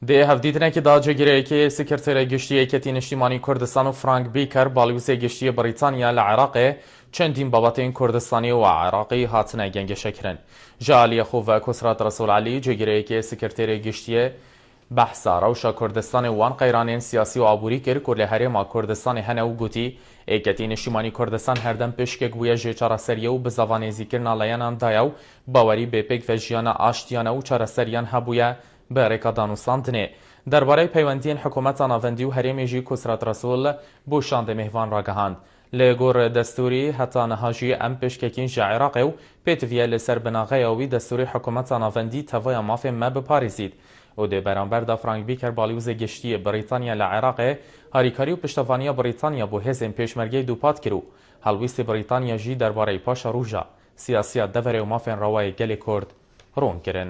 دی هەفدیتنێکی داگیرەیەکی سکرتێرە گشتی یەکێتی نیشتیمانی کوردستان و فرانک بیکەر باڵیوزێ گشتی بریتانیا لە عێراقێ چەندین بابەتین کوردستانی و عێراقی هاتنە گەنگەشەکردن. ژالیە خوڤە کوسرات ڕەسوول عەلی جێگیرەیەکی سکرتێرە گشتیە بەحسا ڕەوشە کوردستانی وان قەیرانێن سیاسی و ئابووری کرد و لە هەرێما کوردستانی هەنە و گوتی یەکێتی نیشتیمانی کوردستان هەردەم پشکێک بووە ژێ چارەسەریە و بزەڤانێزیکردنا لەیەناندایە و باوەری بێپێک بە ژیانە ئاشتیانە و چارەسەریان هەبووە بە ڕێکەدانووساندنێ. دەربارەی پەیوەندیên حکوومەتە ناڤەندی و هەرێمێژی کوسرات ڕەسوول بۆ شاندە میهڤان ڕاگەهاند. لە گۆڕ دەستوری هەتا نەهاژی ئەم پشکێکین ژە عێراقێ و پێتڤە لەسەر بناغەیەوی دەستوری حکوومەتە ناڤەندی تەڤەیە مافێ مە بپارێزیت. و دێ بەرامبەردا فرانک بیکەر باڵیوزە گشتیە بریتانیا لە عێراقێ هاریکاری و پشتەڤانیە بریتانیا بۆ هێزên پێشمەرگەی دووپات کرد و هەڵویستی بریتانیا ژی دەربارەی پاشە ڕووژە سیاسیە دەڤەرێ و مافێن ڕەوای گەلێ کورد ڕوون کردن.